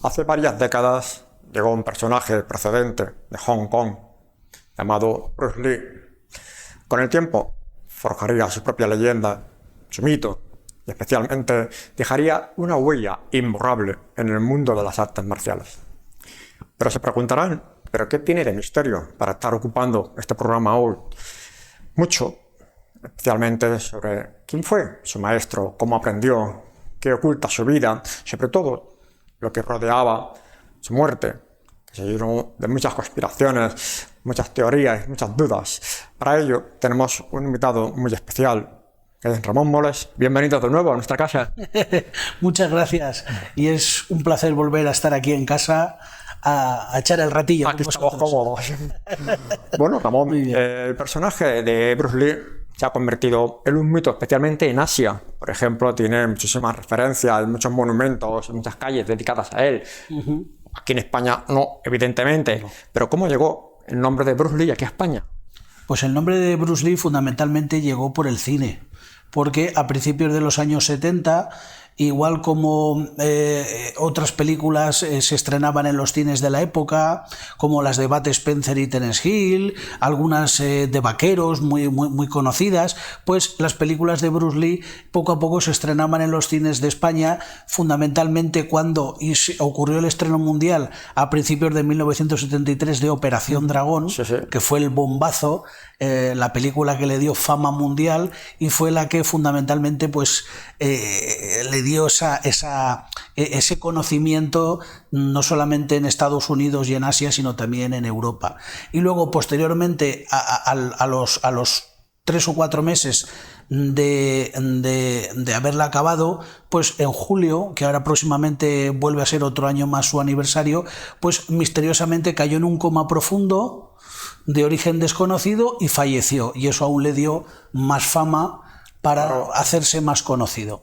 Hace varias décadas llegó un personaje procedente de Hong Kong llamado Bruce Lee. Con el tiempo forjaría su propia leyenda, su mito, y especialmente dejaría una huella imborrable en el mundo de las artes marciales. Pero se preguntarán, ¿pero qué tiene de misterio para estar ocupando este programa hoy? Mucho, especialmente sobre quién fue su maestro, cómo aprendió, qué oculta su vida, sobre todo lo que rodeaba su muerte, que se llenó de muchas conspiraciones, muchas teorías, muchas dudas. Para ello tenemos un invitado muy especial, que es Ramón Moles. Bienvenido de nuevo a nuestra casa. Muchas gracias, y es un placer volver a estar aquí en casa a echar el ratillo. Aquí estamos cómodos. Bueno, Ramón, el personaje de Bruce Lee se ha convertido en un mito, especialmente en Asia. Por ejemplo, tiene muchísimas referencias, muchos monumentos, muchas calles dedicadas a él. Aquí en España no, evidentemente. Pero ¿cómo llegó el nombre de Bruce Lee aquí a España? Pues el nombre de Bruce Lee fundamentalmente llegó por el cine, porque a principios de los años 70, igual como otras películas se estrenaban en los cines de la época, como las de Bud Spencer y Terence Hill, algunas de vaqueros muy conocidas, pues las películas de Bruce Lee poco a poco se estrenaban en los cines de España, fundamentalmente cuando ocurrió el estreno mundial a principios de 1973 de Operación Dragón, que fue el bombazo, la película que le dio fama mundial y fue la que fundamentalmente pues le dio ese conocimiento no solamente en Estados Unidos y en Asia, sino también en Europa. Y luego posteriormente a los 3 o 4 meses de haberla acabado, pues en julio, que ahora próximamente vuelve a ser otro año más su aniversario, pues misteriosamente cayó en un coma profundo de origen desconocido y falleció, y eso aún le dio más fama para hacerse más conocido.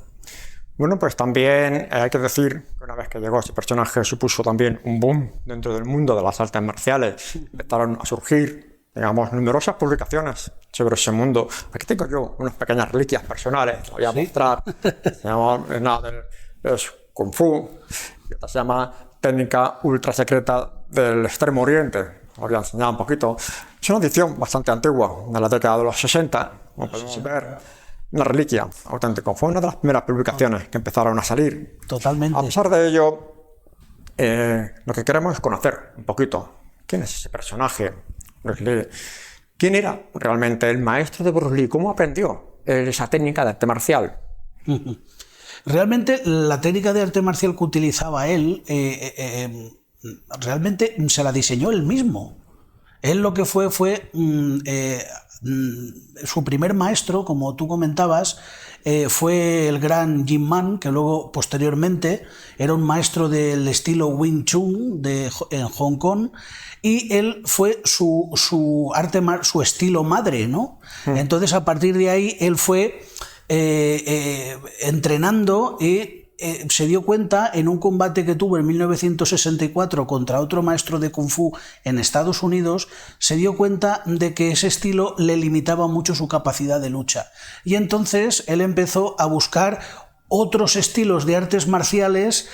Bueno, pues también hay que decir que una vez que llegó ese personaje supuso también un boom dentro del mundo de las artes marciales. Empezaron a surgir, digamos, numerosas publicaciones sobre ese mundo. Aquí tengo yo unas pequeñas reliquias personales, las voy a mostrar. Se llama es Kung Fu, y otra se llama Técnica Ultra Secreta del Extremo Oriente. Os voy a enseñar un poquito. Es una edición bastante antigua, de la década de los 60, como podemos ver. Una reliquia auténtica. Fue una de las primeras publicaciones que empezaron a salir. Totalmente. A pesar de ello, lo que queremos es conocer un poquito quién es ese personaje, Bruce Lee. ¿Quién era realmente el maestro de Bruce Lee? ¿Cómo aprendió esa técnica de arte marcial? Realmente la técnica de arte marcial que utilizaba él, realmente se la diseñó él mismo. Él lo que fue su primer maestro, como tú comentabas, fue el gran Jim Man, que luego posteriormente era un maestro del estilo Wing Chun en Hong Kong, y él fue su estilo madre, ¿no? Entonces a partir de ahí él fue entrenando y se dio cuenta en un combate que tuvo en 1964 contra otro maestro de Kung Fu en Estados Unidos, se dio cuenta de que ese estilo le limitaba mucho su capacidad de lucha. Y entonces él empezó a buscar otros estilos de artes marciales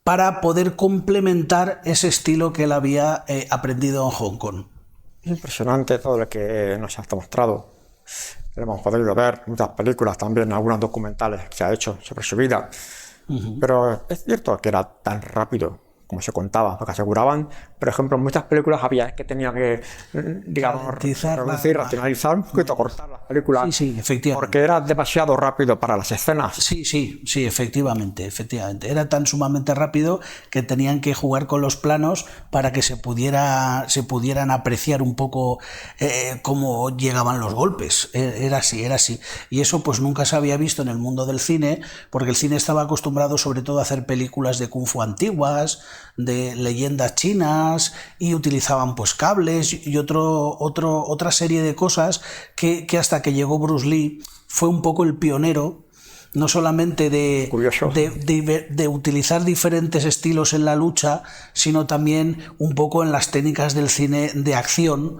para poder complementar ese estilo que él había aprendido en Hong Kong. Es impresionante todo lo que nos has mostrado. Hemos podido ver muchas películas, también algunos documentales que se ha hecho sobre su vida. Pero es cierto que era tan rápido como se contaba, porque aseguraban, por ejemplo, en muchas películas había que tenía que, digamos, reducir, racionalizar un poquito, cortar las películas. Sí, efectivamente. Porque era demasiado rápido para las escenas. Sí, efectivamente. Era tan sumamente rápido que tenían que jugar con los planos para que se pudieran apreciar un poco cómo llegaban los golpes. Era así. Y eso pues nunca se había visto en el mundo del cine, porque el cine estaba acostumbrado sobre todo a hacer películas de Kung Fu antiguas, de leyendas chinas, y utilizaban pues cables y otra serie de cosas que hasta que llegó Bruce Lee fue un poco el pionero, no solamente de utilizar diferentes estilos en la lucha, sino también un poco en las técnicas del cine de acción,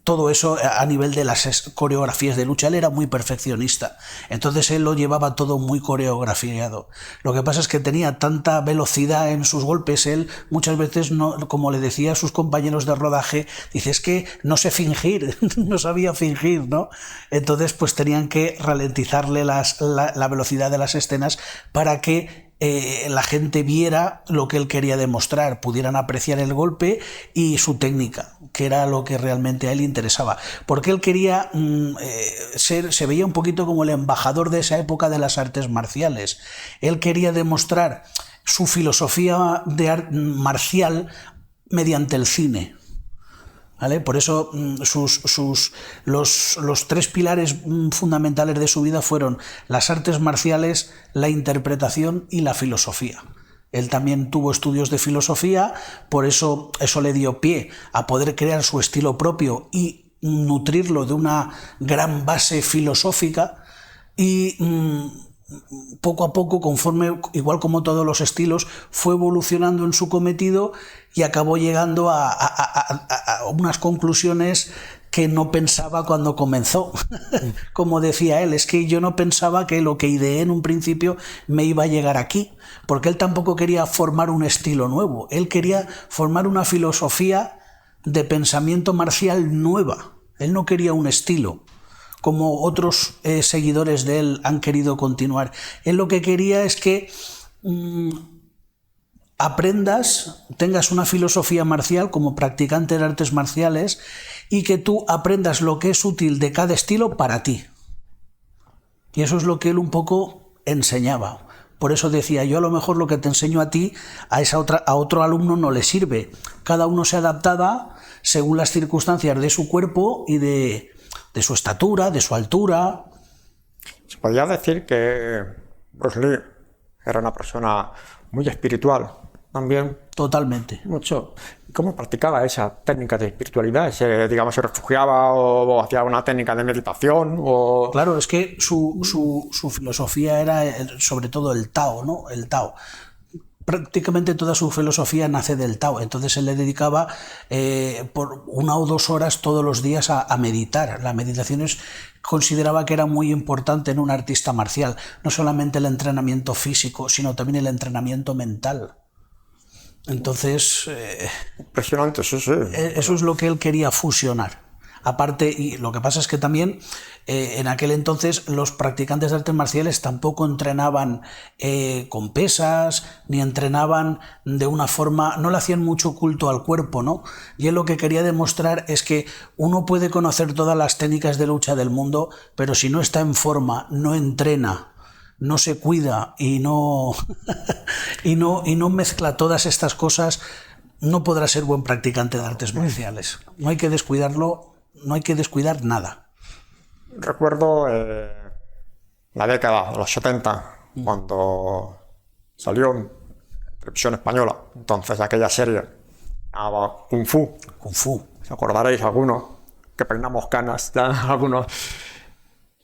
todo eso a nivel de las coreografías de lucha. Él era muy perfeccionista, entonces él lo llevaba todo muy coreografiado. Lo que pasa es que tenía tanta velocidad en sus golpes, él muchas veces, no, como le decía a sus compañeros de rodaje, dice, es que no sé fingir, no sabía fingir, ¿no? Entonces pues tenían que ralentizarle la velocidad de las escenas para que la gente viera lo que él quería demostrar, pudieran apreciar el golpe y su técnica, que era lo que realmente a él interesaba. Porque él quería se veía un poquito como el embajador de esa época de las artes marciales. Él quería demostrar su filosofía marcial mediante el cine. ¿Vale? Por eso los tres pilares fundamentales de su vida fueron las artes marciales, la interpretación y la filosofía. Él también tuvo estudios de filosofía, por eso le dio pie a poder crear su estilo propio y nutrirlo de una gran base filosófica y poco a poco, conforme, igual como todos los estilos, fue evolucionando en su cometido y acabó llegando a unas conclusiones que no pensaba cuando comenzó. Como decía él, es que yo no pensaba que lo que ideé en un principio me iba a llegar aquí, porque él tampoco quería formar un estilo nuevo, él quería formar una filosofía de pensamiento marcial nueva, él no quería un estilo como otros seguidores de él han querido continuar. Él lo que quería es que aprendas, tengas una filosofía marcial como practicante de artes marciales y que tú aprendas lo que es útil de cada estilo para ti. Y eso es lo que él un poco enseñaba. Por eso decía, yo a lo mejor lo que te enseño a ti, a otro alumno no le sirve. Cada uno se adaptaba según las circunstancias de su cuerpo y de su estatura, de su altura. Se podría decir que Bruce Lee era una persona muy espiritual también. Totalmente. Mucho. ¿Cómo practicaba esa técnica de espiritualidad? ¿Se refugiaba o hacía una técnica de meditación? O... Claro, es que su filosofía era sobre todo el Tao, ¿no? El Tao. Prácticamente toda su filosofía nace del Tao, entonces él le dedicaba por 1 o 2 horas todos los días a meditar. La meditación consideraba que era muy importante en un artista marcial, no solamente el entrenamiento físico, sino también el entrenamiento mental. Entonces, impresionante, sí. Eso es lo que él quería fusionar. Aparte, y lo que pasa es que también en aquel entonces los practicantes de artes marciales tampoco entrenaban con pesas, ni entrenaban de una forma, no le hacían mucho culto al cuerpo, ¿no? Y él lo que quería demostrar es que uno puede conocer todas las técnicas de lucha del mundo, pero si no está en forma, no entrena, no se cuida y no mezcla todas estas cosas, no podrá ser buen practicante de artes marciales. No hay que descuidarlo. No hay que descuidar nada. Recuerdo la década de los 70, cuando salió en televisión española, entonces aquella serie llamaba Kung Fu. Kung Fu. ¿Os acordaréis algunos? Que peinamos canas, ya, algunos.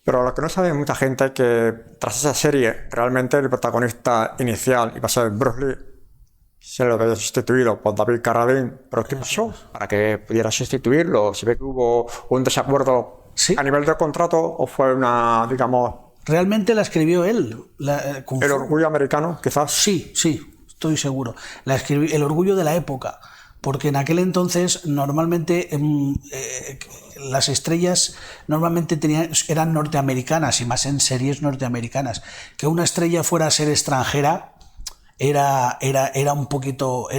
Pero lo que no sabe mucha gente es que tras esa serie, realmente el protagonista inicial iba a ser Bruce Lee. Se lo había sustituido por David Carradine. ¿Pero qué pasó para que pudiera sustituirlo? ¿Se ve que hubo un desacuerdo a nivel de contrato o fue una, digamos... Realmente la escribió él. ¿El orgullo americano, quizás? Sí, estoy seguro. La escribió, el orgullo de la época. Porque en aquel entonces normalmente las estrellas normalmente eran norteamericanas y más en series norteamericanas. Que una estrella fuera a ser extranjera... Era un poquito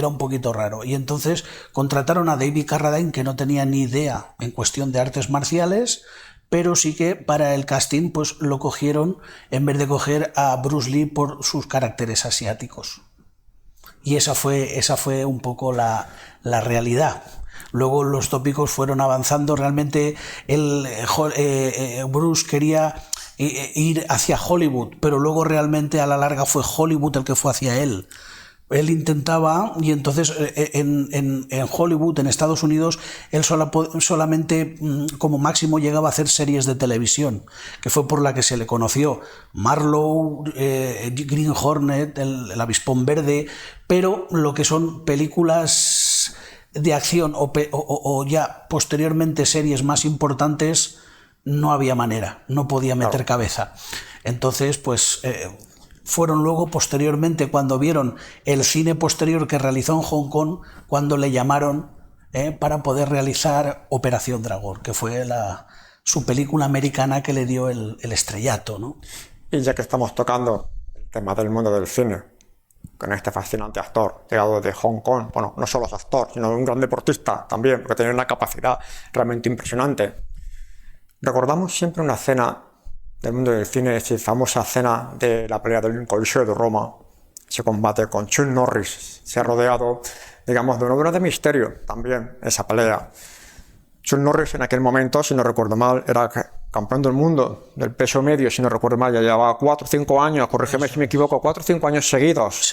raro. Y entonces contrataron a David Carradine, que no tenía ni idea en cuestión de artes marciales, pero sí que para el casting pues lo cogieron en vez de coger a Bruce Lee por sus caracteres asiáticos. Y esa fue un poco la realidad. Luego los tópicos fueron avanzando. Realmente Bruce quería ir hacia Hollywood, pero luego realmente a la larga fue Hollywood el que fue hacia él. Él intentaba, y entonces en Hollywood, en Estados Unidos, él solamente como máximo llegaba a hacer series de televisión, que fue por la que se le conoció. Marlowe, Green Hornet, el Avispón Verde, pero lo que son películas de acción o ya posteriormente series más importantes, no había manera, no podía meter cabeza. Entonces, pues fueron luego posteriormente cuando vieron el cine posterior que realizó en Hong Kong, cuando le llamaron para poder realizar Operación Dragón, que fue su película americana que le dio el estrellato, ¿no? Y ya que estamos tocando el tema del mundo del cine, con este fascinante actor llegado de Hong Kong, bueno, no solo es actor, sino un gran deportista también, porque tiene una capacidad realmente impresionante. Recordamos siempre una escena del mundo del cine, esa famosa escena de la pelea del Coliseo de Roma, ese combate con Chuck Norris. Se ha rodeado, digamos, de una obra de misterio también, esa pelea. Chuck Norris en aquel momento, si no recuerdo mal, era campeón del mundo del peso medio, si no recuerdo mal, ya llevaba 4 o 5 años, corrígeme si me equivoco, 4 o 5 años seguidos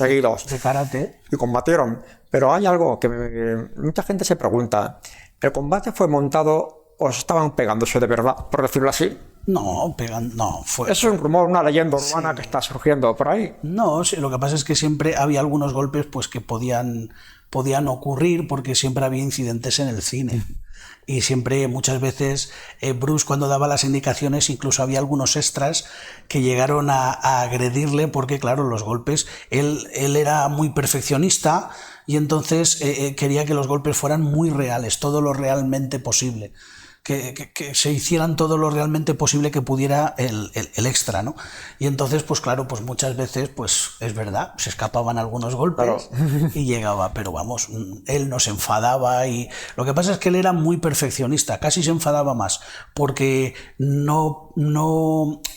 de karate. Y combatieron. Pero hay algo que mucha gente se pregunta, ¿el combate fue montado o estaban pegándose de verdad, por decirlo así? No, fue... Eso es un rumor, una leyenda urbana que está surgiendo por ahí. No, sí, lo que pasa es que siempre había algunos golpes pues que podían ocurrir, porque siempre había incidentes en el cine. Y siempre, muchas veces, Bruce, cuando daba las indicaciones, incluso había algunos extras que llegaron a agredirle, porque claro, los golpes, él era muy perfeccionista y entonces quería que los golpes fueran muy reales, todo lo realmente posible. Que se hicieran todo lo realmente posible que pudiera el extra, ¿no? Y entonces, pues claro, pues muchas veces, pues es verdad, se escapaban algunos golpes y llegaba, pero vamos, él no se enfadaba. Y lo que pasa es que él era muy perfeccionista, casi se enfadaba más porque no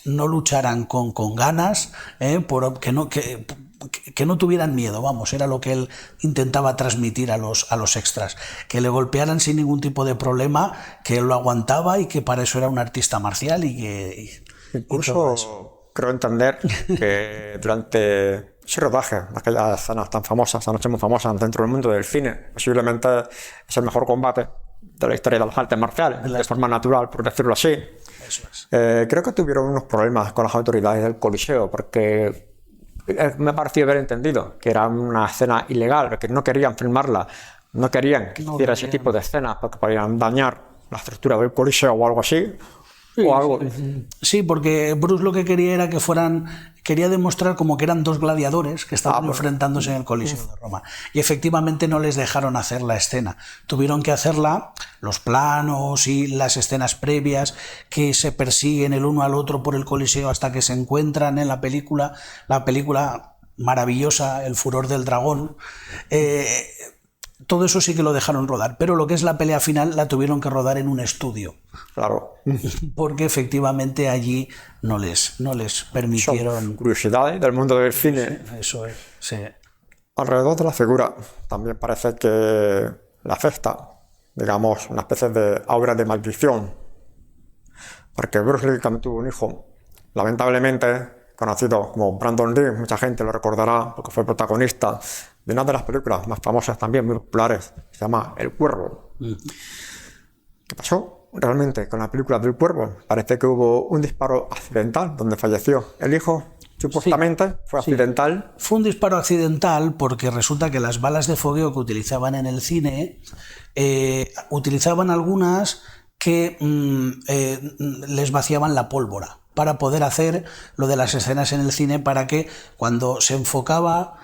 lucharan con ganas, que no tuvieran miedo, vamos, era lo que él intentaba transmitir a los extras, que le golpearan sin ningún tipo de problema, que él lo aguantaba y que para eso era un artista marcial incluso creo entender que durante ese rodaje, aquellas escenas tan famosas, esas noches muy famosas dentro del mundo del cine, posiblemente es el mejor combate de la historia de las artes marciales, de forma natural, por decirlo así. Eso es. Creo que tuvieron unos problemas con las autoridades del Coliseo, porque me ha parecido haber entendido que era una escena ilegal, que no querían filmarla, no querían que hiciera ese tipo de escenas porque podían dañar la estructura del Coliseo o algo así. Sí, porque Bruce lo que quería era que quería demostrar como que eran dos gladiadores que estaban enfrentándose en el Coliseo de Roma. Y efectivamente no les dejaron hacer la escena. Tuvieron que hacerla, los planos y las escenas previas que se persiguen el uno al otro por el Coliseo hasta que se encuentran en la película maravillosa, El furor del dragón. Todo eso sí que lo dejaron rodar, pero lo que es la pelea final la tuvieron que rodar en un estudio. Claro. Porque efectivamente allí no les permitieron... Son curiosidades del mundo del cine. Sí, eso es, sí. Alrededor de la figura también parece que le afecta, digamos, una especie de aura de maldición. Porque Bruce Lee también tuvo un hijo, lamentablemente conocido como Brandon Lee, mucha gente lo recordará porque fue protagonista de una de las películas más famosas también, muy populares, se llama El Cuervo. ¿Qué pasó realmente con la película del Cuervo? Parece que hubo un disparo accidental donde falleció el hijo, supuestamente fue accidental. Fue un disparo accidental porque resulta que las balas de fogueo que utilizaban en el cine, utilizaban algunas que les vaciaban la pólvora para poder hacer lo de las escenas en el cine, para que cuando se enfocaba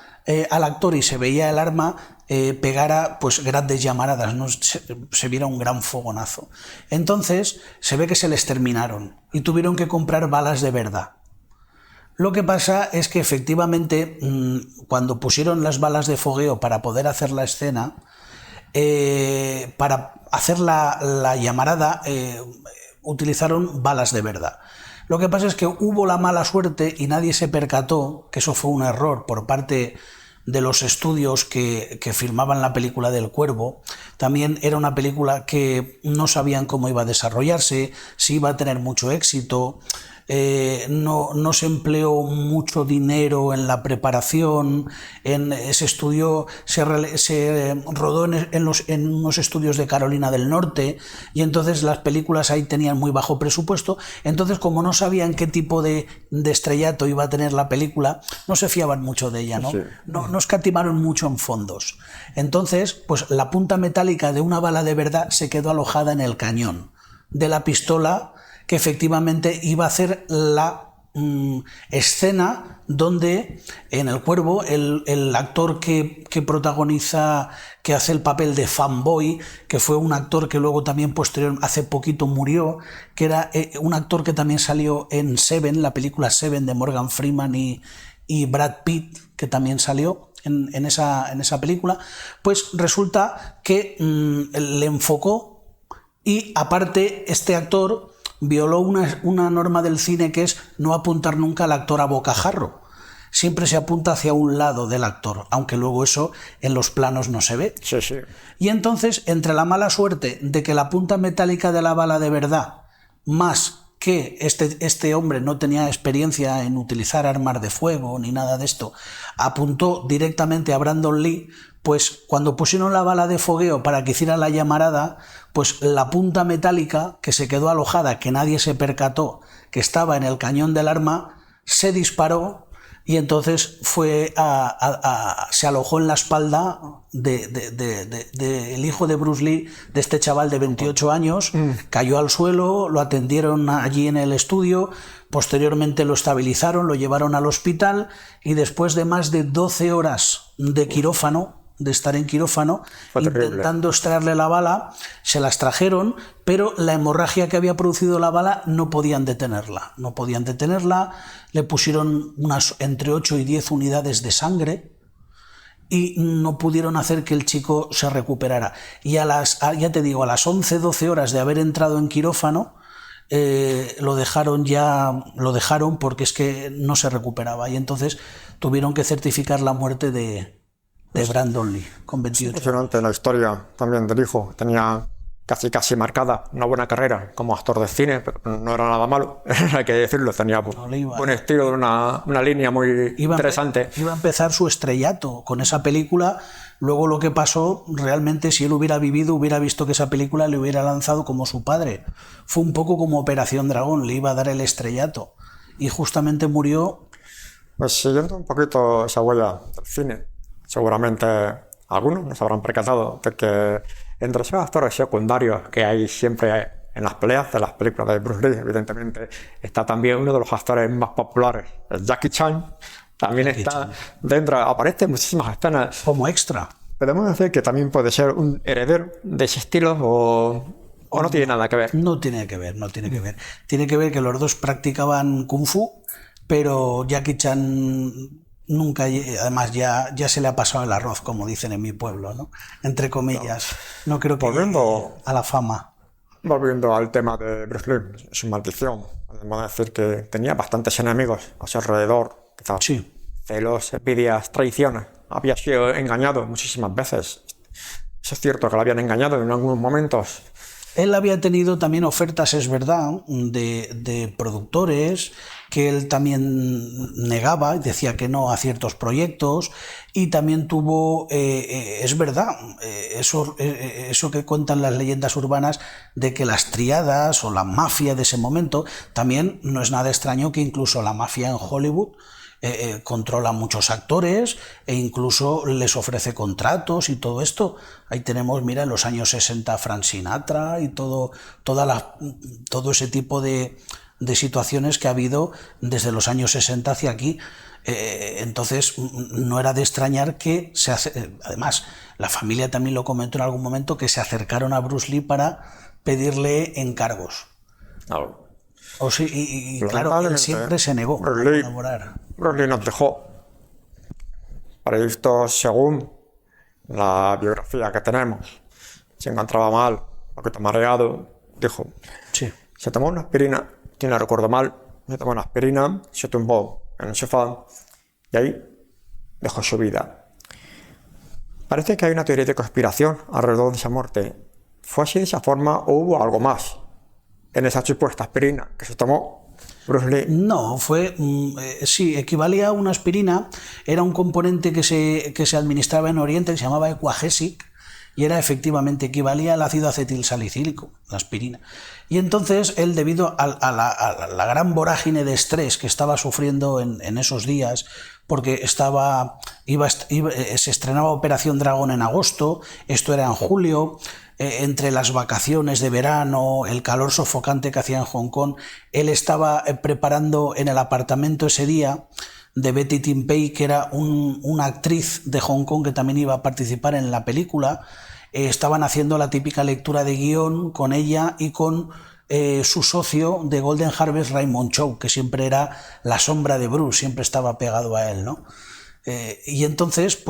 al actor y se veía el arma, pegara pues grandes llamaradas, ¿no? se viera un gran fogonazo. Entonces se ve que se les terminaron y tuvieron que comprar balas de verdad. Lo que pasa es que efectivamente cuando pusieron las balas de fogueo para poder hacer la escena, para hacer la llamarada, utilizaron balas de verdad. Lo que pasa es que hubo la mala suerte y nadie se percató que eso fue un error por parte de los estudios que filmaban la película del Cuervo, También era una película que no sabían cómo iba a desarrollarse, si iba a tener mucho éxito. No se empleó mucho dinero en la preparación, se estudió, se rodó en unos estudios de Carolina del Norte, y entonces las películas ahí tenían muy bajo presupuesto. Entonces, como no sabían qué tipo de estrellato iba a tener la película, no se fiaban mucho de ella, ¿no? Sí. No escatimaron mucho en fondos. Entonces, pues la punta metálica de una bala de verdad se quedó alojada en el cañón de la pistola, que efectivamente iba a hacer la escena donde en El Cuervo el actor que protagoniza, que hace el papel de fanboy, que fue un actor que luego también hace poquito murió, que era un actor que también salió en Seven, la película Seven de Morgan Freeman y Brad Pitt, que también salió en esa película, pues resulta que le enfocó, y aparte este actor violó una norma del cine, que es no apuntar nunca al actor a bocajarro. Siempre se apunta hacia un lado del actor, aunque luego eso en los planos no se ve. Sí, sí. Y entonces, entre la mala suerte de que la punta metálica de la bala de verdad, más que este hombre no tenía experiencia en utilizar armas de fuego ni nada de esto, apuntó directamente a Brandon Lee, pues cuando pusieron la bala de fogueo para que hiciera la llamarada, pues la punta metálica que se quedó alojada, que nadie se percató que estaba en el cañón del arma, se disparó, y entonces se alojó en la espalda del hijo de Bruce Lee, de este chaval de 28 años, cayó al suelo, lo atendieron allí en el estudio, posteriormente lo estabilizaron, lo llevaron al hospital, y después de más de 12 horas de quirófano, de estar en quirófano, intentando extraerle la bala, se la extrajeron, pero la hemorragia que había producido la bala no podían detenerla. Le pusieron entre 8 y 10 unidades de sangre y no pudieron hacer que el chico se recuperara. Y ya te digo, a las 11, 12 horas de haber entrado en quirófano, lo dejaron porque es que no se recuperaba, y entonces tuvieron que certificar la muerte de Brandon Lee, con 28. Impresionante la historia también del hijo. Tenía casi marcada una buena carrera como actor de cine, pero no era nada malo, hay que decirlo. Tenía buen estilo, una línea muy interesante. Iba a empezar su estrellato con esa película. Luego lo que pasó, realmente, si él hubiera vivido, hubiera visto que esa película le hubiera lanzado como su padre. Fue un poco como Operación Dragón, le iba a dar el estrellato. Y justamente murió. Pues siguiendo un poquito esa huella del cine, seguramente algunos nos habrán percatado de que entre esos actores secundarios que hay siempre en las peleas de las películas de Bruce Lee, evidentemente, está también uno de los actores más populares, Jackie Chan. También está dentro, aparece en muchísimas escenas. Como extra. ¿Podemos decir que también puede ser un heredero de ese estilo o no tiene nada que ver? No tiene que ver. Tiene que ver que los dos practicaban Kung Fu, pero Jackie Chan nunca, además ya se le ha pasado el arroz, como dicen en mi pueblo, ¿no? Entre comillas. No creo que llegue a la fama. Volviendo al tema de Bruce Lee, su maldición, podemos decir que tenía bastantes enemigos a su alrededor, quizás sí. Celos, envidias, traiciones. Había sido engañado muchísimas veces. ¿Es cierto que lo habían engañado en algunos momentos? Él había tenido también ofertas, es verdad, de productores, que él también negaba, decía que no a ciertos proyectos, y también tuvo, es verdad, eso que cuentan las leyendas urbanas de que las tríadas o la mafia de ese momento, también no es nada extraño que incluso la mafia en Hollywood controla muchos actores e incluso les ofrece contratos y todo esto. Ahí tenemos, mira, en los años 60 Frank Sinatra y todo ese tipo de situaciones que ha habido desde los años 60 hacia aquí. Entonces no era de extrañar que además la familia también lo comentó en algún momento, que se acercaron a Bruce Lee para pedirle encargos. Claro. Y claro, él siempre se negó a colaborar. Bruce Lee nos dejó, para esto, según la biografía que tenemos, se encontraba mal, un poquito mareado, dijo, sí. Se tomó una aspirina, si no recuerdo mal, se tomó una aspirina, se tumbó en el sofá y ahí dejó su vida. Parece que hay una teoría de conspiración alrededor de esa muerte. ¿Fue así de esa forma o hubo algo más en esa supuesta aspirina que se tomó Bruce Lee? No, sí, equivalía a una aspirina, era un componente que se administraba en Oriente, que se llamaba Equagesic, y era efectivamente, equivalía al ácido acetilsalicílico, la aspirina. Y entonces él, debido a la gran vorágine de estrés que estaba sufriendo en esos días, porque se estrenaba Operación Dragón en agosto, esto era en julio, entre las vacaciones de verano, el calor sofocante que hacía en Hong Kong, él estaba preparando en el apartamento ese día de Betty Timpei, que era una actriz de Hong Kong que también iba a participar en la película. Estaban haciendo la típica lectura de guión con ella y con su socio de Golden Harvest, Raymond Chow, que siempre era la sombra de Bruce, siempre estaba pegado a él, ¿no? Y entonces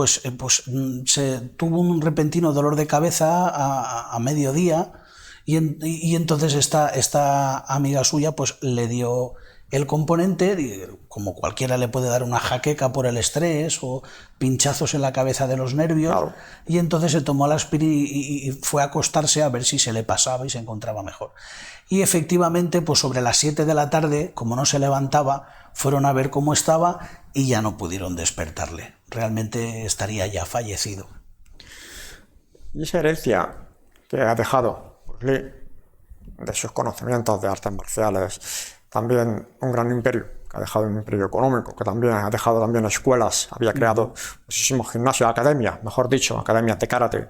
se tuvo un repentino dolor de cabeza a mediodía y entonces esta amiga suya pues le dio el componente, como cualquiera le puede dar una jaqueca por el estrés o pinchazos en la cabeza de los nervios, Claro. y entonces se tomó la aspirina y fue a acostarse a ver si se le pasaba y se encontraba mejor. Y efectivamente, pues sobre las 7 de la tarde, como no se levantaba, fueron a ver cómo estaba y ya no pudieron despertarle. Realmente estaría ya fallecido. Y esa herencia que ha dejado Bruce Lee, de sus conocimientos de artes marciales, también un gran imperio, que ha dejado un imperio económico, que también ha dejado también escuelas, había creado muchísimos gimnasios, academias, mejor dicho, academias de karate.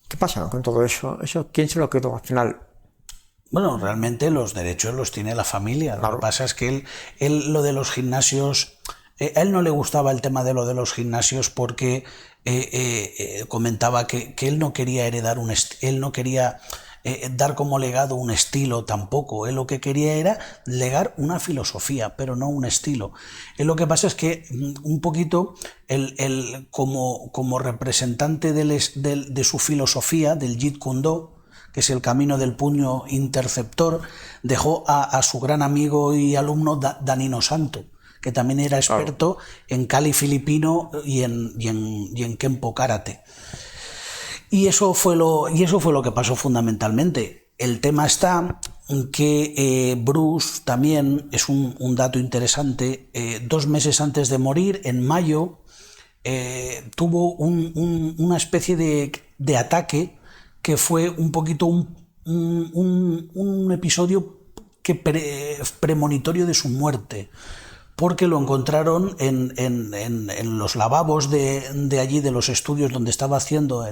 ¿Qué pasa con todo eso? ¿Quién se lo quedó al final? Bueno, realmente los derechos los tiene la familia. Claro. Lo que pasa es que él lo de los gimnasios, a él no le gustaba el tema de lo de los gimnasios porque comentaba que él no quería heredar él no quería dar como legado un estilo tampoco. Él lo que quería era legar una filosofía, pero no un estilo. Lo que pasa es que un poquito como representante de su filosofía, del Jeet Kune Do, que es el camino del puño interceptor, dejó a su gran amigo y alumno Danino Santo, que también era experto en Kali filipino y en Kenpo karate. Y eso fue lo que pasó fundamentalmente. El tema está que Bruce también, es un dato interesante, 2 meses antes de morir, en mayo, tuvo una especie de ataque que fue un poquito un episodio premonitorio de su muerte, porque lo encontraron en los lavabos de allí, de los estudios donde estaba haciendo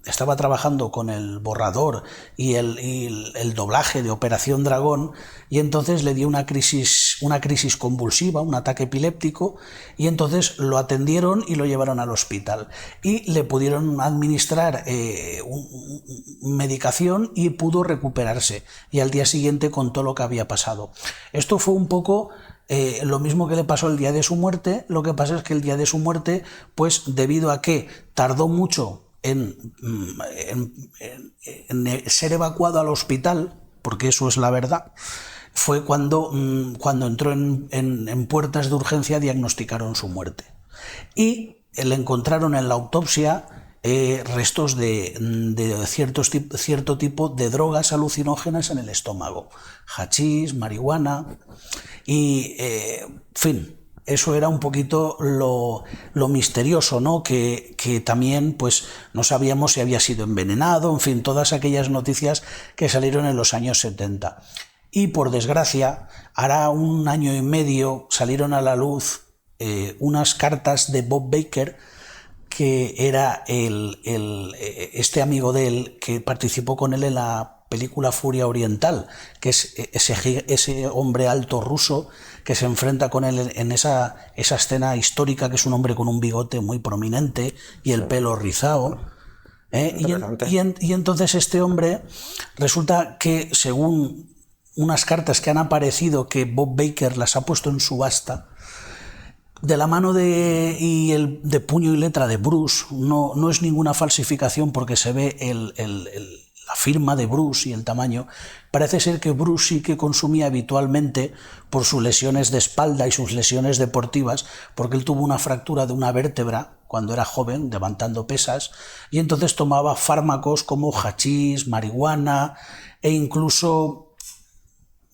estaba trabajando con el borrador y el doblaje de Operación Dragón, y entonces le dio una crisis convulsiva, un ataque epiléptico, y entonces lo atendieron y lo llevaron al hospital y le pudieron administrar medicación y pudo recuperarse, y al día siguiente contó lo que había pasado. Esto fue un poco lo mismo que le pasó el día de su muerte. Lo que pasa es que el día de su muerte, pues debido a que tardó mucho en ser evacuado al hospital, porque eso es la verdad, fue cuando entró en puertas de urgencia diagnosticaron su muerte. Y le encontraron en la autopsia restos de cierto tipo de drogas alucinógenas en el estómago, hachís, marihuana, y en fin, eso era un poquito lo misterioso, ¿no? Que también pues no sabíamos si había sido envenenado, en fin, todas aquellas noticias que salieron en los años 70. Y por desgracia, hará 1 año y medio salieron a la luz unas cartas de Bob Baker, que era este amigo de él que participó con él en la película Furia Oriental, que es ese hombre alto ruso que se enfrenta con él en esa escena histórica, que es un hombre con un bigote muy prominente y el pelo rizado. Y entonces este hombre, resulta que según unas cartas que han aparecido, que Bob Baker las ha puesto en subasta, de la mano de puño y letra de Bruce, no es ninguna falsificación porque se ve la firma de Bruce y el tamaño. Parece ser que Bruce sí que consumía habitualmente, por sus lesiones de espalda y sus lesiones deportivas, porque él tuvo una fractura de una vértebra cuando era joven, levantando pesas, y entonces tomaba fármacos como hachís, marihuana, e incluso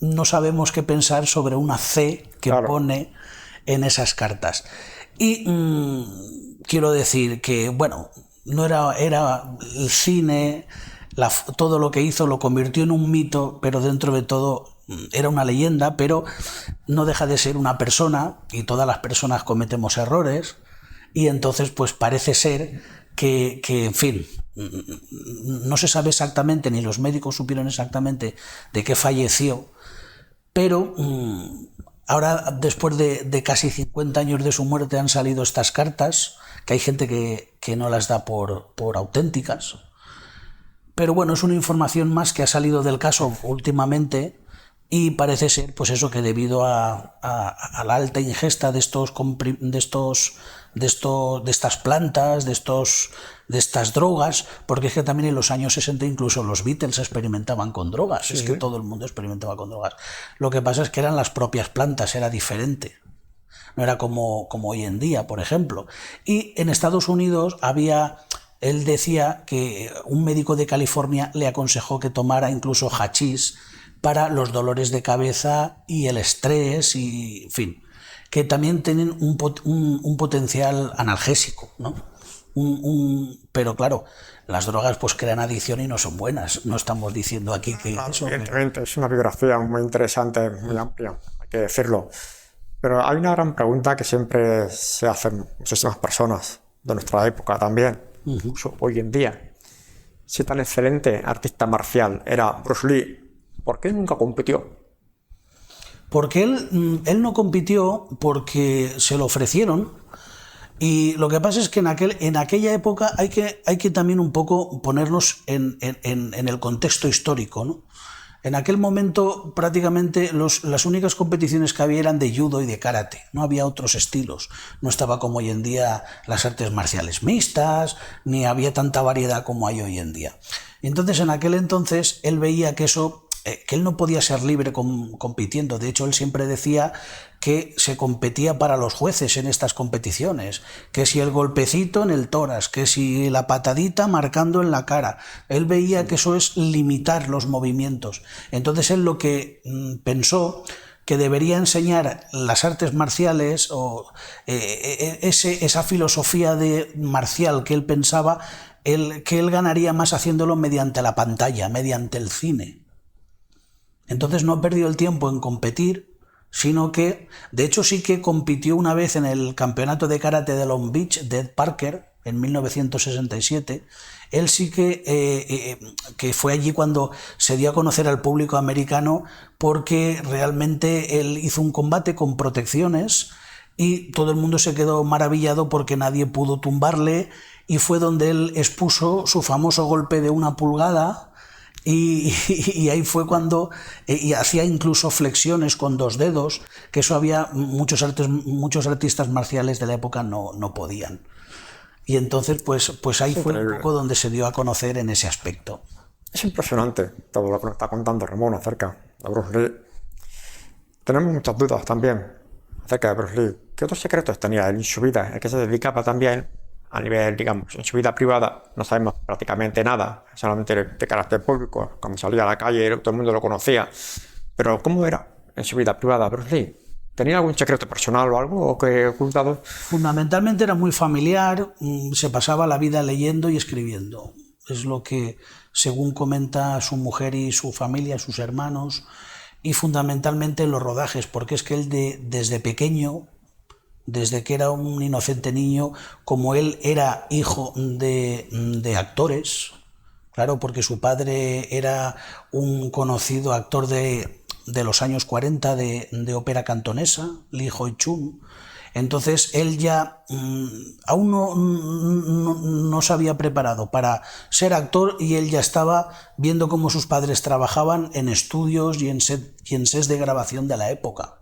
no sabemos qué pensar sobre una C que pone en esas cartas. Y quiero decir que, bueno, no era el cine, todo lo que hizo lo convirtió en un mito, pero dentro de todo era una leyenda, pero no deja de ser una persona, y todas las personas cometemos errores, y entonces pues parece ser que en fin, no se sabe exactamente, ni los médicos supieron exactamente de qué falleció, pero ahora, después de casi 50 años de su muerte, han salido estas cartas, que hay gente que no las da por auténticas. Pero bueno, es una información más que ha salido del caso últimamente, y parece ser, pues eso, que debido a la alta ingesta de estas plantas, de estas drogas, porque es que también en los años 60 incluso los Beatles experimentaban con drogas, es que todo el mundo experimentaba con drogas. Lo que pasa es que eran las propias plantas, era diferente. No era como hoy en día, por ejemplo. Y en Estados Unidos él decía que un médico de California le aconsejó que tomara incluso hachís para los dolores de cabeza y el estrés, y en fin, que también tienen un potencial analgésico, ¿no? Pero claro, las drogas pues crean adicción y no son buenas. No estamos diciendo aquí que eso... Evidentemente, es una biografía muy interesante, muy amplia, hay que decirlo. Pero hay una gran pregunta que siempre se hacen muchísimas personas de nuestra época también, incluso hoy en día. Si tan excelente artista marcial era Bruce Lee, ¿por qué nunca compitió? Porque él no compitió porque se lo ofrecieron, y lo que pasa es que en aquella época hay que también un poco ponernos en el contexto histórico, ¿no? En aquel momento prácticamente las únicas competiciones que había eran de judo y de karate, no había otros estilos, no estaba como hoy en día las artes marciales mixtas, ni había tanta variedad como hay hoy en día. Entonces en aquel entonces él veía que él no podía ser libre compitiendo. De hecho, él siempre decía que se competía para los jueces en estas competiciones, que si el golpecito en el tórax, que si la patadita marcando en la cara. Él veía que eso es limitar los movimientos. Entonces él lo que pensó que debería enseñar las artes marciales, o esa filosofía marcial que él pensaba, que él ganaría más haciéndolo mediante la pantalla, mediante el cine. Entonces no ha perdido el tiempo en competir, sino que, de hecho, sí que compitió una vez en el campeonato de karate de Long Beach de Ed Parker en 1967. Él sí que fue allí cuando se dio a conocer al público americano, porque realmente él hizo un combate con protecciones y todo el mundo se quedó maravillado porque nadie pudo tumbarle, y fue donde él expuso su famoso golpe de 1 pulgada. Y ahí fue cuando y hacía incluso flexiones con 2 dedos, que eso había muchos artistas marciales de la época no podían. Y entonces pues ahí fue un poco donde se dio a conocer en ese aspecto. Es impresionante todo lo que nos está contando Ramón acerca de Bruce Lee. Tenemos muchas dudas también acerca de Bruce Lee. ¿Qué otros secretos tenía él en su vida? ¿A qué se dedicaba también? A nivel, digamos, en su vida privada no sabemos prácticamente nada, solamente de carácter público. Cuando salía a la calle todo el mundo lo conocía. Pero ¿cómo era en su vida privada Bruce Lee? ¿Tenía algún secreto personal o algo que ocultado? Fundamentalmente era muy familiar, se pasaba la vida leyendo y escribiendo. Es lo que, según comenta su mujer y su familia, sus hermanos, y fundamentalmente en los rodajes, porque es que él desde pequeño, desde que era un inocente niño, como él era hijo de actores, claro, porque su padre era un conocido actor de los años 40 de ópera cantonesa, Li Hoi-chung. Entonces él ya aún no se había preparado para ser actor, y él ya estaba viendo cómo sus padres trabajaban en estudios y en sets de grabación de la época.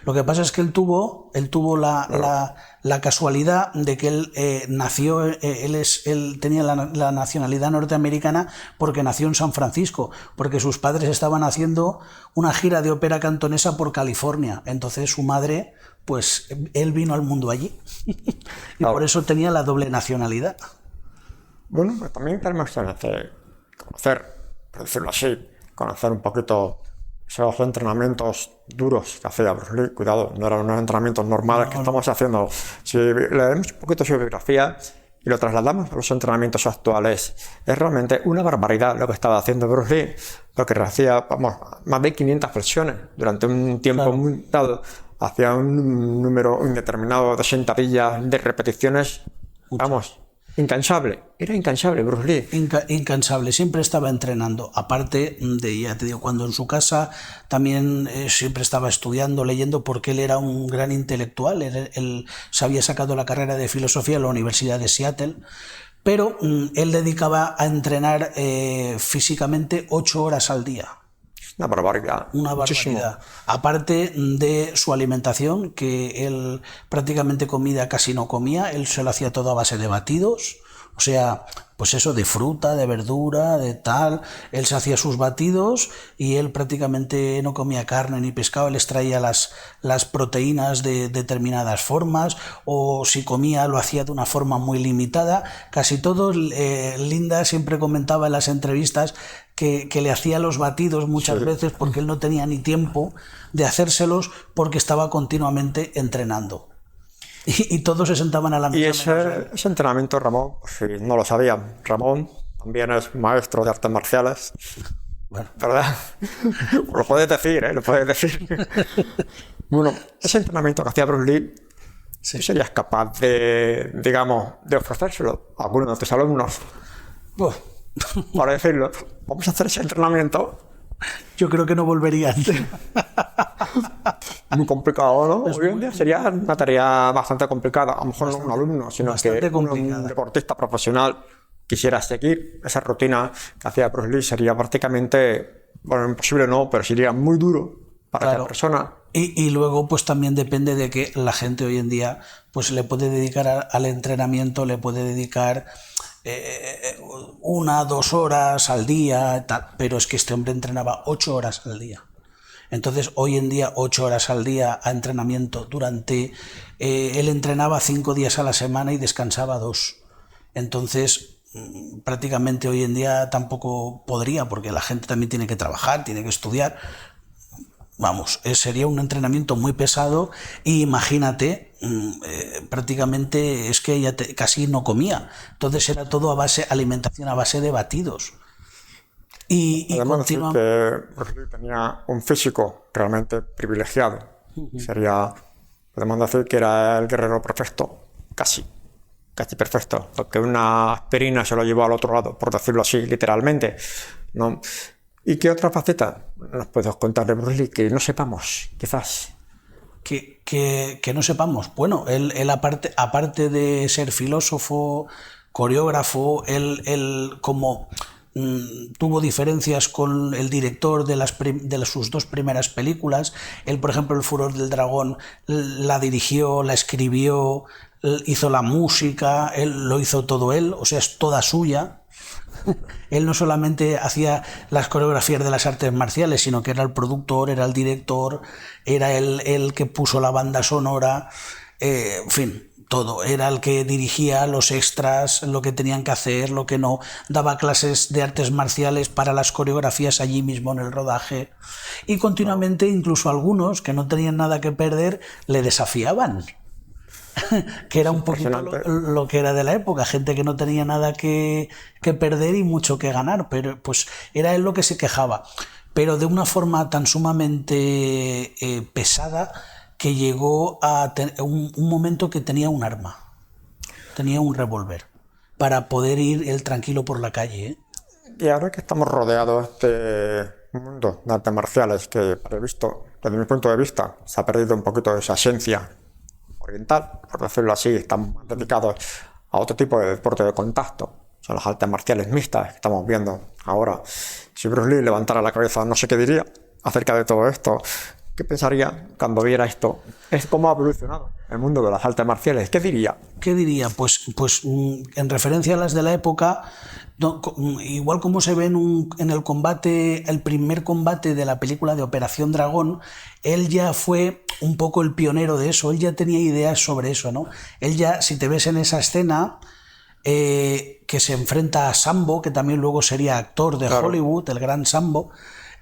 Lo que pasa es que él tuvo la casualidad de que él nació, él tenía la nacionalidad norteamericana porque nació en San Francisco, porque sus padres estaban haciendo una gira de ópera cantonesa por California. Entonces su madre, pues él vino al mundo allí y por eso tenía la doble nacionalidad. Bueno, pues también tenemos que conocer, por decirlo así, conocer un poquito esos entrenamientos duros que hacía Bruce Lee. Cuidado, no eran unos entrenamientos normales que estamos haciendo. Si leemos un poquito su biografía y lo trasladamos a los entrenamientos actuales, es realmente una barbaridad lo que estaba haciendo Bruce Lee, porque hacía más de 500 flexiones durante un tiempo muy dado, hacía un número indeterminado de sentadillas, de repeticiones, incansable, era incansable Bruce Lee. Incansable, siempre estaba entrenando, aparte de, ya te digo, cuando en su casa también siempre estaba estudiando, leyendo, porque él era un gran intelectual. Él se había sacado la carrera de filosofía en la Universidad de Seattle, pero él dedicaba a entrenar físicamente 8 horas al día. Una barbaridad. Una barbaridad. Aparte de su alimentación, que él prácticamente comida casi no comía, él se lo hacía todo a base de batidos, o sea, pues eso, de fruta, de verdura, de tal. Él se hacía sus batidos y él prácticamente no comía carne ni pescado, él extraía las proteínas de determinadas formas, o si comía lo hacía de una forma muy limitada. Casi todo, Linda siempre comentaba en las entrevistas que le hacía los batidos muchas veces porque él no tenía ni tiempo de hacérselos porque estaba continuamente entrenando. Y todos se sentaban a la mesa. Y ese entrenamiento, Ramón, pues si no lo sabían, Ramón también es maestro de artes marciales. Bueno, ¿verdad? Lo puedes decir, Lo puedes decir. Bueno, ese entrenamiento que hacía Bruce Lee, ¿tú serías capaz de, digamos, de ofrecérselo a alguno de tus alumnos? Para decirlo, vamos a hacer ese entrenamiento. Yo creo que no volverían. Muy complicado, ¿no? Hoy en día sería una tarea bastante complicada. A lo mejor no un alumno, sino que un deportista profesional quisiera seguir esa rutina que hacía Bruce Lee. Sería prácticamente, bueno, imposible no, pero sería muy duro para esa persona. Y luego pues también depende de que la gente hoy en día pues le puede dedicar al entrenamiento, le puede dedicar 1 o 2 horas al día, tal, pero es que este hombre entrenaba 8 horas al día. Entonces hoy en día 8 horas al día a entrenamiento él entrenaba 5 días a la semana y descansaba 2. Entonces prácticamente hoy en día tampoco podría, porque la gente también tiene que trabajar, tiene que estudiar. Vamos, sería un entrenamiento muy pesado. Y imagínate, prácticamente es que ella casi no comía. Entonces era todo alimentación a base de batidos. Y además decir que Bruce Lee tenía un físico realmente privilegiado. Podemos decir que era el guerrero perfecto, casi perfecto, porque una aspirina se lo llevó al otro lado, por decirlo así, literalmente, ¿no? ¿Y qué otra faceta nos puedes contar de Bruce Lee que no sepamos, quizás? Que no sepamos. Bueno, él aparte de ser filósofo, coreógrafo, él como tuvo diferencias con el director de sus 2 primeras películas. Él, por ejemplo, El furor del dragón la dirigió, la escribió, hizo la música, él lo hizo todo él, o sea, es toda suya. Él no solamente hacía las coreografías de las artes marciales, sino que era el productor, era el director, era el que puso la banda sonora, en fin, todo. Era el que dirigía los extras, lo que tenían que hacer, lo que no. Daba clases de artes marciales para las coreografías allí mismo en el rodaje. Y continuamente, incluso algunos que no tenían nada que perder, le desafiaban. Que era un poquito lo que era de la época, gente que no tenía nada que perder y mucho que ganar, pero pues era él lo que se quejaba, pero de una forma tan sumamente pesada que llegó a un momento que tenía un arma, tenía un revólver para poder ir él tranquilo por la calle. Y ahora que estamos rodeados de un mundo de artes marciales que, desde mi punto de vista, se ha perdido un poquito de esa esencia oriental, por decirlo así, están dedicados a otro tipo de deporte de contacto, son las artes marciales mixtas que estamos viendo ahora. Si Bruce Lee levantara la cabeza, no sé qué diría acerca de todo esto. ¿Qué pensaría cuando viera esto? Es cómo ha evolucionado el mundo de las artes marciales. ¿Qué diría? ¿Qué diría? Pues en referencia a las de la época, igual como se ve en el combate, el primer combate de la película de Operación Dragón, él ya fue un poco el pionero de eso, él ya tenía ideas sobre eso, ¿no? Él ya, si te ves en esa escena, que se enfrenta a Sambo, que también luego sería actor de Hollywood, el gran Sambo,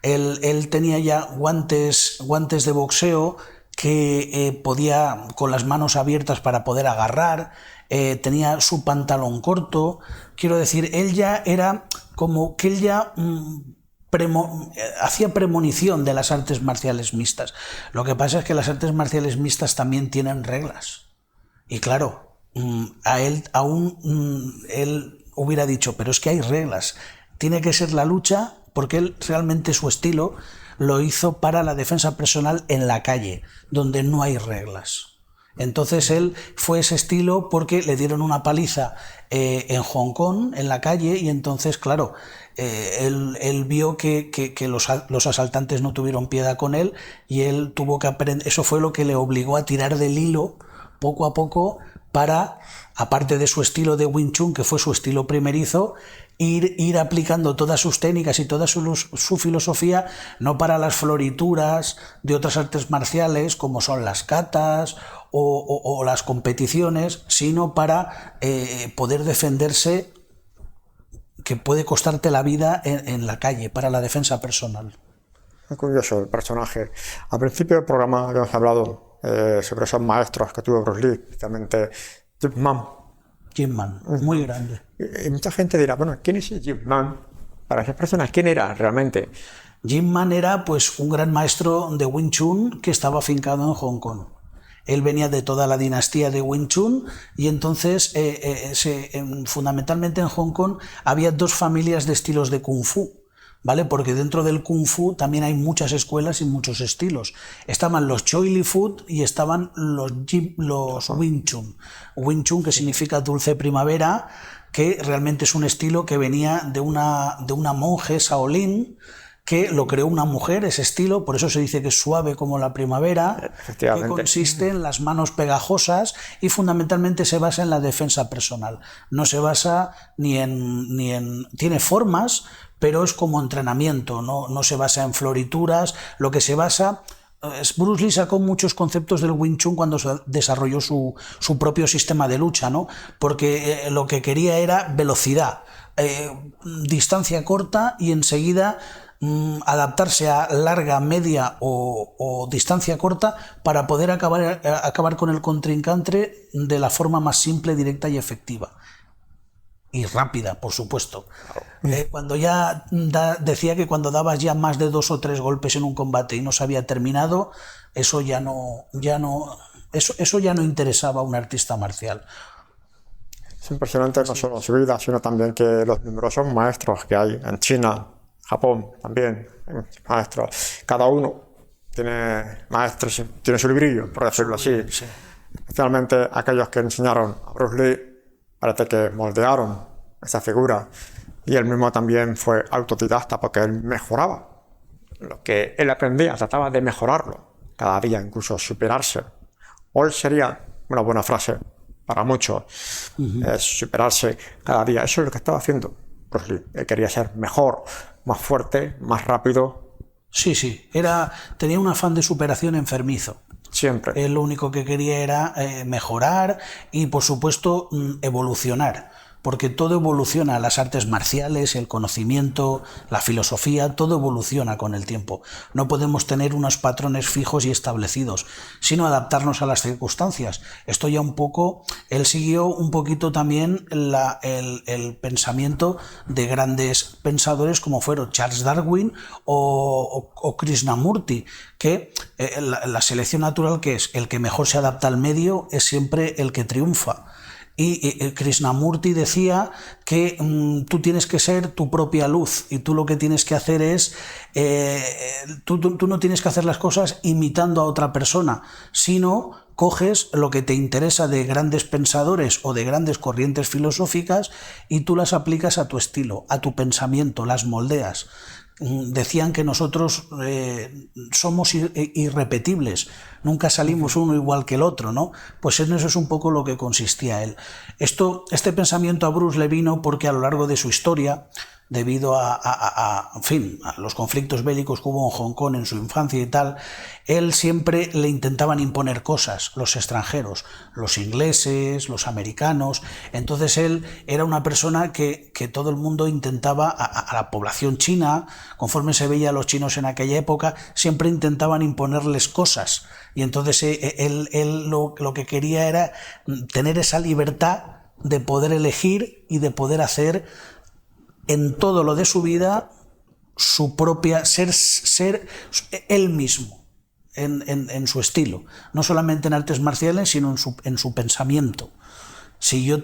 él tenía ya guantes de boxeo que podía con las manos abiertas para poder agarrar, tenía su pantalón corto, quiero decir, él ya era como que él ya hacía premonición de las artes marciales mixtas. Lo que pasa es que las artes marciales mixtas también tienen reglas. Y claro, él hubiera dicho, pero es que hay reglas, tiene que ser la lucha, porque él realmente su estilo lo hizo para la defensa personal en la calle, donde no hay reglas. Entonces él fue ese estilo porque le dieron una paliza en Hong Kong, en la calle, y entonces, claro, él vio que los asaltantes no tuvieron piedad con él y él tuvo que aprender. Eso fue lo que le obligó a tirar del hilo poco a poco para, aparte de su estilo de Wing Chun, que fue su estilo primerizo, ir aplicando todas sus técnicas y toda su filosofía, no para las florituras de otras artes marciales como son las katas o las competiciones, sino para poder defenderse, que puede costarte la vida en la calle, para la defensa personal. Es curioso el personaje. Al principio del programa habíamos hablado sobre esos maestros que tuvo Bruce Lee, especialmente Ip Man. Ip Man, muy grande. Y mucha gente dirá, bueno, ¿quién es Ip Man? Para esas personas, ¿quién era realmente? Ip Man era pues un gran maestro de Wing Chun que estaba afincado en Hong Kong. Él venía de toda la dinastía de Wing Chun y entonces fundamentalmente en Hong Kong había dos familias de estilos de Kung Fu, ¿vale? Porque dentro del Kung Fu también hay muchas escuelas y muchos estilos. Estaban los Choi Li Fut y estaban los Wing Chun. Wing Chun, que significa dulce primavera, que realmente es un estilo que venía de una monje Shaolin, que lo creó una mujer, ese estilo, por eso se dice que es suave como la primavera, que consiste en las manos pegajosas y fundamentalmente se basa en la defensa personal. No se basa ni en tiene formas, pero es como entrenamiento, no se basa en florituras. Lo que se basa Bruce Lee sacó muchos conceptos del Wing Chun cuando desarrolló su propio sistema de lucha, ¿no? Porque lo que quería era velocidad, distancia corta y enseguida adaptarse a larga, media o distancia corta para poder acabar con el contrincante de la forma más simple, directa y efectiva. Y rápida, por supuesto. Cuando ya decía que cuando dabas ya más de 2 o 3 golpes en un combate y no se había terminado, eso ya no interesaba a un artista marcial. Es impresionante no solo su vida, sino también que los numerosos maestros que hay en China, Japón también, maestros. Cada uno tiene maestros, tiene su librillo, por decirlo así. Sí. Especialmente aquellos que enseñaron a Bruce Lee, parece que moldearon esa figura. Y él mismo también fue autodidacta porque él mejoraba. Lo que él aprendía, trataba de mejorarlo cada día, incluso superarse. Hoy sería una buena frase para muchos, es superarse cada día. Eso es lo que estaba haciendo Bruce Lee. Él quería ser mejor, más fuerte, más rápido. Sí, tenía un afán de superación enfermizo. Siempre. Él lo único que quería era mejorar y, por supuesto, evolucionar. Porque todo evoluciona, las artes marciales, el conocimiento, la filosofía, todo evoluciona con el tiempo. No podemos tener unos patrones fijos y establecidos, sino adaptarnos a las circunstancias. Esto ya un poco, él siguió un poquito también el pensamiento de grandes pensadores como fueron Charles Darwin o Krishnamurti, que la selección natural, que es el que mejor se adapta al medio, es siempre el que triunfa. Y Krishnamurti decía que tú tienes que ser tu propia luz y tú lo que tienes que hacer es, tú no tienes que hacer las cosas imitando a otra persona, sino coges lo que te interesa de grandes pensadores o de grandes corrientes filosóficas y tú las aplicas a tu estilo, a tu pensamiento, las moldeas. decían que nosotros somos irrepetibles, nunca salimos uno igual que el otro, ¿no? Pues en eso es un poco lo que consistía él. Este pensamiento a Bruce le vino porque a lo largo de su historia, debido en fin, a los conflictos bélicos que hubo en Hong Kong en su infancia y tal, él siempre le intentaban imponer cosas, los extranjeros, los ingleses, los americanos. Entonces él era una persona que todo el mundo intentaba, a la población china, conforme se veía a los chinos en aquella época, siempre intentaban imponerles cosas. Y entonces él lo que quería era tener esa libertad de poder elegir y de poder hacer en todo lo de su vida su propia, ser él mismo en su estilo, no solamente en artes marciales, sino en su pensamiento. Si yo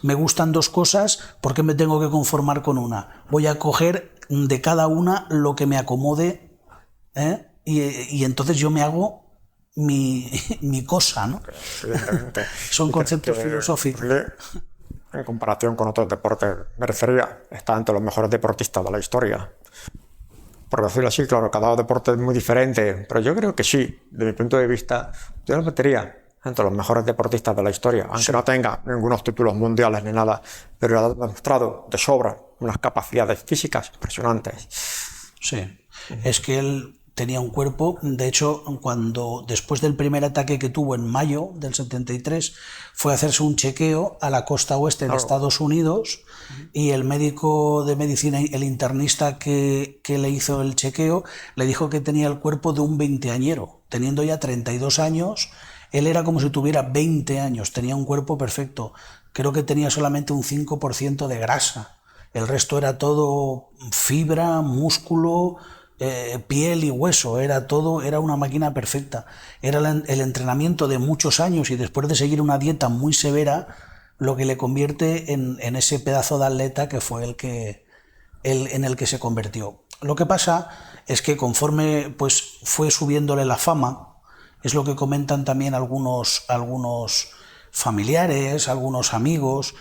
me gustan dos cosas, ¿por qué me tengo que conformar con una? Voy a coger de cada una lo que me acomode, y entonces yo me hago mi cosa, ¿no? Son conceptos filosóficos. En comparación con otros deportes, merecería estar entre los mejores deportistas de la historia. Por decirlo así, claro, cada deporte es muy diferente, pero yo creo que sí, de mi punto de vista, yo lo metería entre los mejores deportistas de la historia, aunque no tenga ningunos títulos mundiales ni nada, pero ha demostrado de sobra unas capacidades físicas impresionantes. Sí, es que él tenía un cuerpo, de hecho, después del primer ataque que tuvo en mayo del 73, fue a hacerse un chequeo a la costa oeste de Estados Unidos, y el médico de medicina, el internista que le hizo el chequeo, le dijo que tenía el cuerpo de un veinteañero, teniendo ya 32 años, él era como si tuviera 20 años, tenía un cuerpo perfecto, creo que tenía solamente un 5% de grasa, el resto era todo fibra, músculo, piel y hueso, era una máquina perfecta. Era el entrenamiento de muchos años y después de seguir una dieta muy severa lo que le convierte en ese pedazo de atleta que fue en el que se convirtió. Lo que pasa es que conforme pues fue subiéndole la fama, es lo que comentan también algunos familiares, algunos amigos,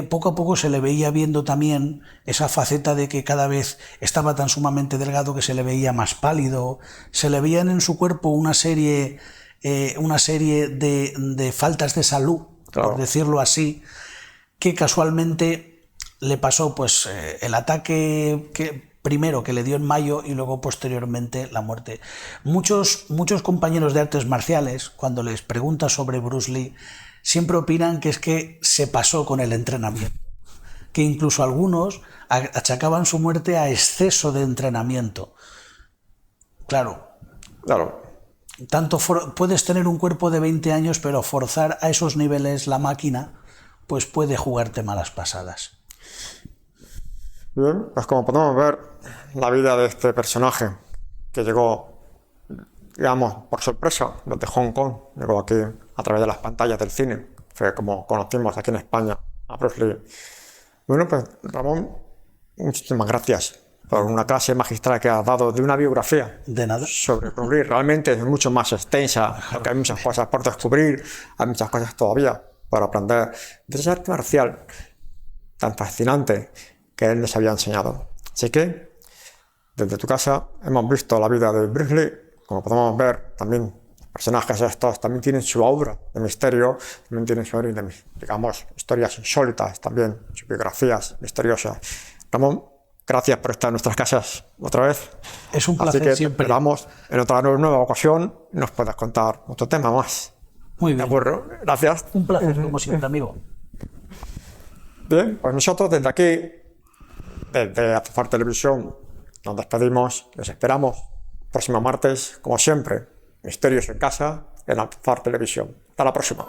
poco a poco se le veía viendo también esa faceta de que cada vez estaba tan sumamente delgado que se le veía más pálido, se le veían en su cuerpo una serie de faltas de salud, por decirlo así, que casualmente le pasó pues el ataque primero que le dio en mayo y luego posteriormente la muerte. Muchos compañeros de artes marciales, cuando les preguntas sobre Bruce Lee, siempre opinan que es que se pasó con el entrenamiento, que incluso algunos achacaban su muerte a exceso de entrenamiento. Claro. Puedes tener un cuerpo de 20 años, pero forzar a esos niveles la máquina, pues puede jugarte malas pasadas. Bien, pues como podemos ver, la vida de este personaje que llegó, digamos, por sorpresa desde Hong Kong, llegó aquí a través de las pantallas del cine, fue como conocimos aquí en España a Bruce Lee. Bueno, pues Ramón, muchísimas gracias por una clase magistral que has dado de una biografía. De nada. Sobre Bruce Lee. Realmente es mucho más extensa, porque hay muchas cosas por descubrir, hay muchas cosas todavía por aprender de ese arte marcial tan fascinante que él les había enseñado. Así que, desde tu casa, hemos visto la vida de Bruce Lee. Como podemos ver, también personajes estos también tienen su aura de misterio, también tienen su aura de, digamos, historias insólitas, también sus biografías misteriosas. Ramón, gracias por estar en nuestras casas otra vez. Es un placer. Así que siempre. Te esperamos en otra nueva ocasión y nos puedas contar otro tema más. Muy bien. De acuerdo, gracias. Un placer, como siempre, amigo. Bien, pues nosotros desde aquí, desde Azufar Televisión, nos despedimos. Les esperamos próximo martes, como siempre, Misterios en Casa, en Azufar Televisión. Hasta la próxima.